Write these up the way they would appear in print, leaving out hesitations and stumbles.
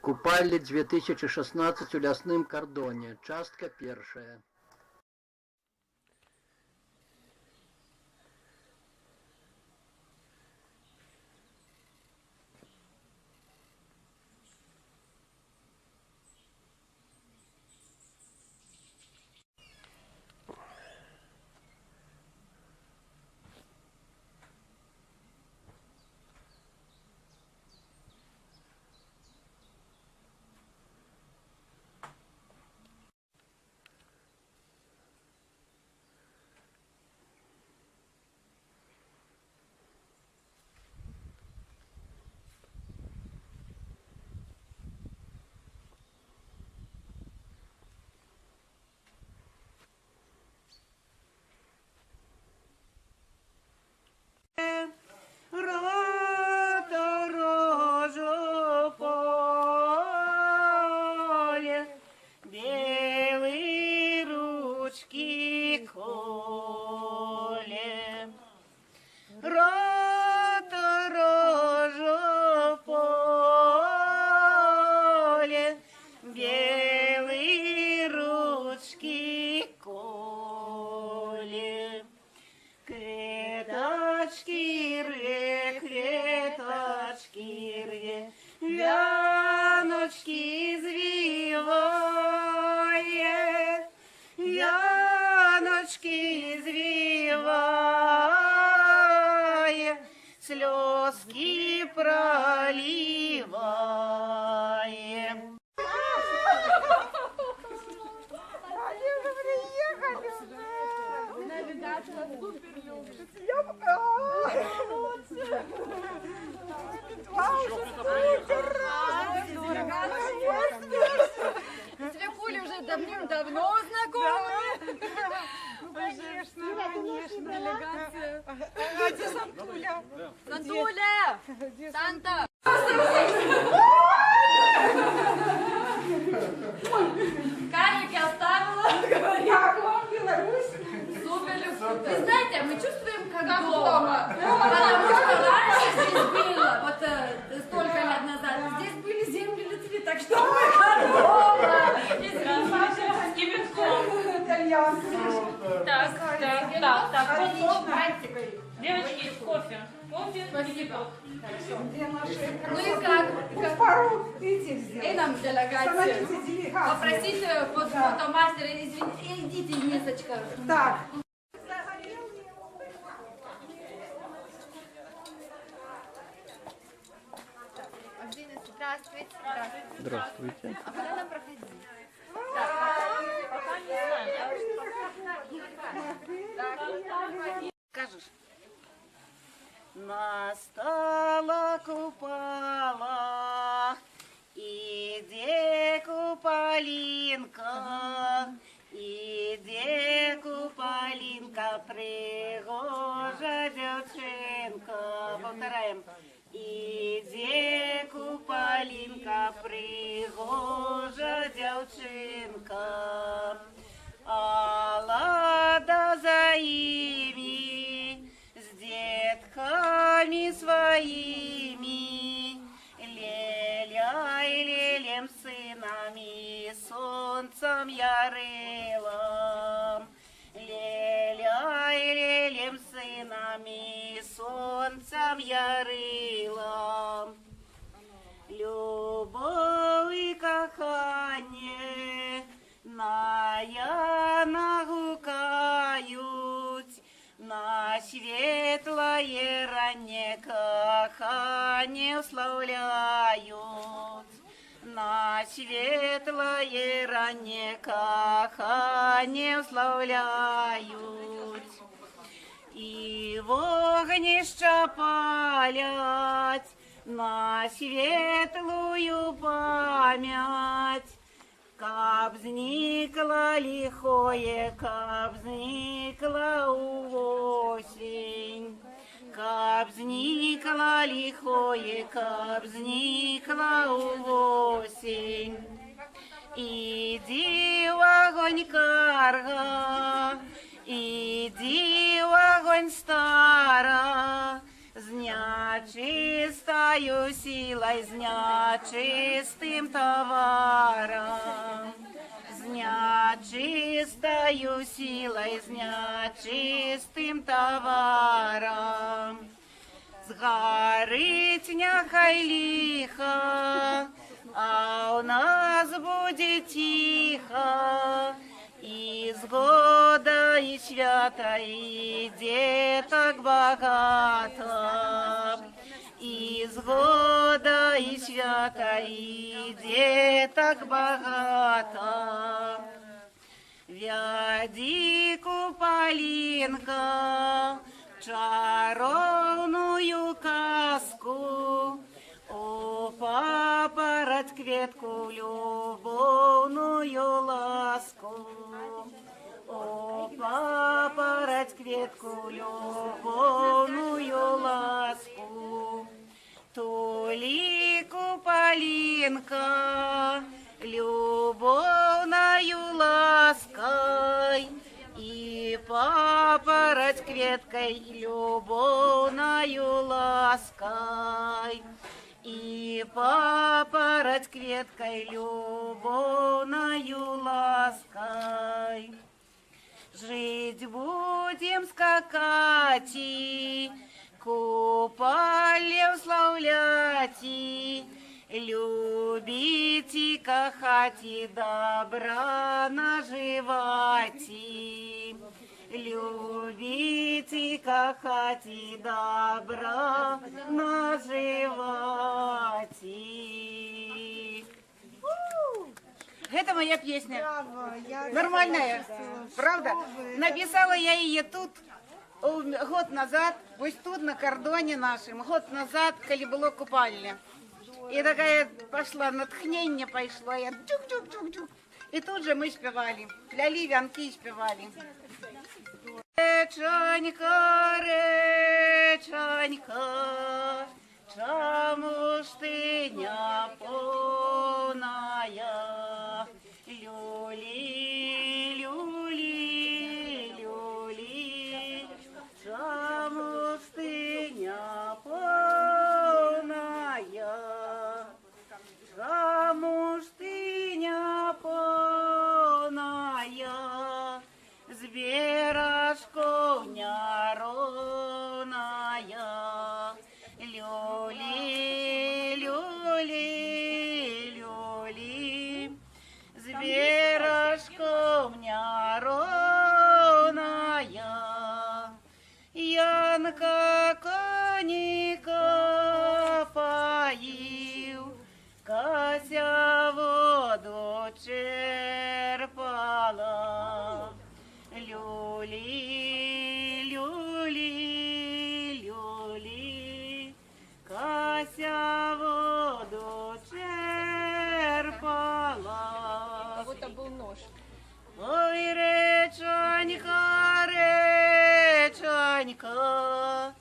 Купальні 2016 у лясным кордоне. Частка першая. Вяночки звивает, вяночки звивает, слезки проливает. Навигация супер любит. Свекули уже давным-давно знакомы. Конечно, конечно. Делегация. А где Сантуля? Сантуля! Санта! Карик я оставила. Как вам Беларусь? Супер. Вы знаете, мы чувствуем как дома. Потому что раньше здесь было, вот столько лет назад, здесь были земли Литвы, так что мы как дома. И с кипятком. Так. Бантикой. Девочки, кофе. Кофе и кипяток. Где наши Ну и как? пару этих И сделать? нам делегацию. Становитесь делегацией. Попросите фотомастера, идите, Несочка. Так. Здравствуйте. Здравствуйте. А куда нам проходить? Пока не знаю. Скажешь? Настала купала, іде купалінка, іде купалінка, пригожа дівчинка. Повторяємо. Іде купалінка, пригожа дівчинка, а лада за ими, с детками своими, леляй лелем сынами, солнцем ярылом, леляй лелем сынами, солнцем ярылом. Любовь и кохание ная нагукают, на светлое раннее кохание уславляют, на светлое раннее кохание уславляют. И вогнища палять на светлую память, как взникла лихое, как взникла осень, как взникла лихое, как взникла осень. Иди в огонь карга, иди в огонь стара, з нечистою силой, с нечистым товаром, с нечистою силой, с нечистым товаром. Згорить няхай лихо, а у нас будет тихо, и згода, и свята, и деток богато. И згода, и свята, и деток богато. Вяди, Куполинка, чаровную казку, о, папороть кветку, любовную ласку. О, папороть кветку, любовную ласку. Тули, Куполинка, любовною лаской, и папороть кветкой, любовною лаской, и папороть кветкой, любовною лаской. Жить будем скакать, купалем славлять, любить и кахать, и добра наживать. Любить и кахать, и добра наживать. Это моя песня. Нормальная, правда? Написала я ее тут год назад, ось тут на кордоне нашем, год назад, коли было купальня. И такая пошла, натхнение пошло, я чук-чук-чук-чук. И тут же мы спевали, кляли вянки и спевали. Речонька, речонька, чому ж ти не повная? Люли, люли, люли, чому ж ти не повная? Чому ж ти не повная? Збірашков няровная. Люли, люли, люли, збірашков няровная. Янка коніка поїв, Кася воду черпала. Люли, люли, люли, Кася воду черпала. Как будто был нож. Ой, речонька, речонька,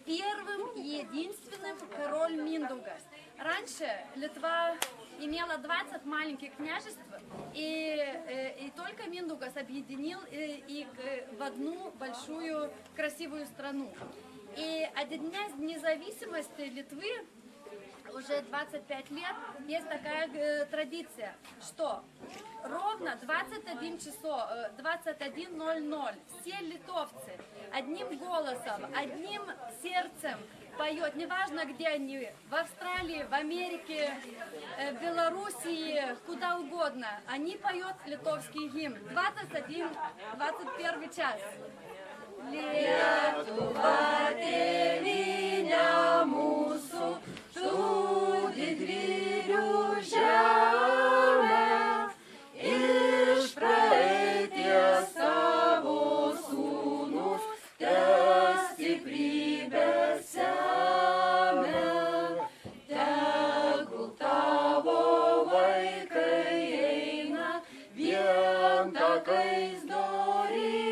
Первым и единственным король Миндугас. Раньше Литва имела 20 маленьких княжеств, и только Миндугас объединил их в одну большую красивую страну. И от Дня независимости Литвы уже 25 лет есть такая традиция, что ровно 21:00 все литовцы одним голосом, одним сердцем поют, неважно где они, в Австралии, в Америке, в Белоруссии, куда угодно, они поют литовский гимн. 21 час. Lietuva tėvynė mūsų, tu didvyrių žemė, iš praeities tavo sūnus, te stiprybę semia, tegul tavo vaikai eina vien takais dorybės,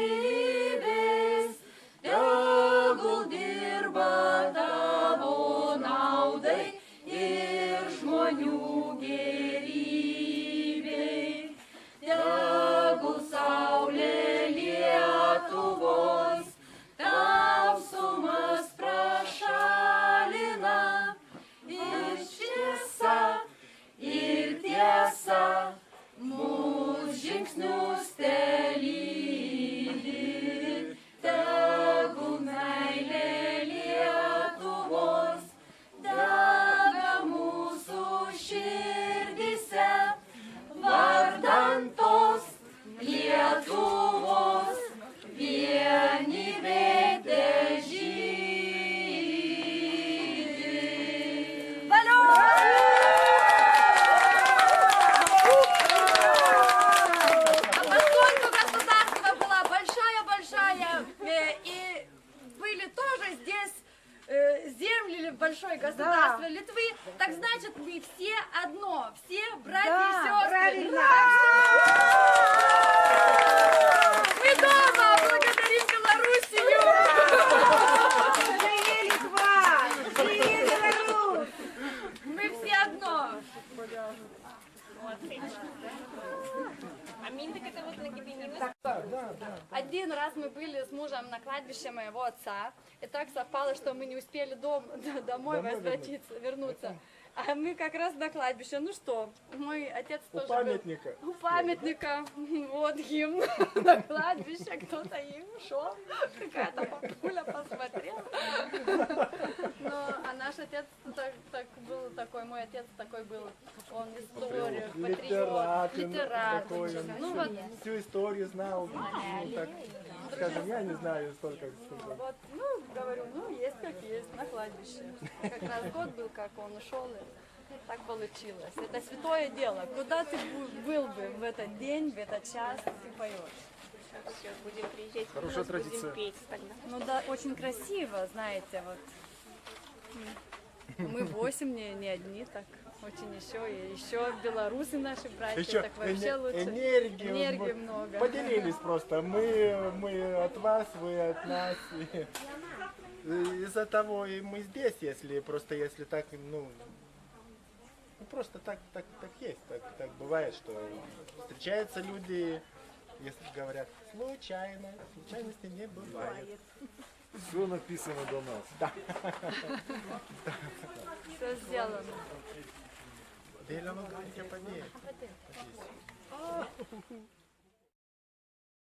tegul dirba tavo naudai ir žmonių gerybei. Tegul saulė Lietuvos tamsumas prašalina, ir šviesa, ir tiesa mūsų žingsnius telydi. Tegul meilė Lietuvos dega mūsų širdyse, vardan tos Lietuvos vienybė težydi. Valio! Поскольку государство было большая-большая, и были тоже здесь земли большое государство Литвы, так значит мы все одно, все братья и сестры. правильно. Мы дома благодарим Белоруссию. Живи Литва! Живи Беларусь! Мы все одно. А Миндик это вот на Кипенине? Один раз мы были с мужем на кладбище моего отца, и так совпало, что мы не успели домой вернуться. А мы как раз на кладбище. Ну что, мой отец тоже памятника. был. У памятника. Вот гимн на кладбище. Кто-то им шел. Какая-то папуля посмотрела. Но, а наш отец так был такой, мой отец такой был. Он историк, патриот, литерат. Такой, Ну вот, всю историю знал. Ну, так, скажем, я не знаю столько. вот, ну, говорю, ну, есть как есть, на кладбище. Как раз год был, как он ушел, и так получилось. Это святое дело. Куда ты был бы в этот день, в этот час, ты поешь. Все, будем приезжать. Хорошая будем традиция. петь тогда. Ну да, очень красиво, знаете, вот. Мы 8, не одни, так очень еще белорусы наши братья, Еще так вообще лучше. энергии много. Поделились просто. Мы от вас, вы от нас. Из-за того и мы здесь, если так, ну просто так есть, так бывает, что встречаются люди, если говорят случайно, случайности не бывает. Все написано до нас. Все сделано. Белого гвоздя победы.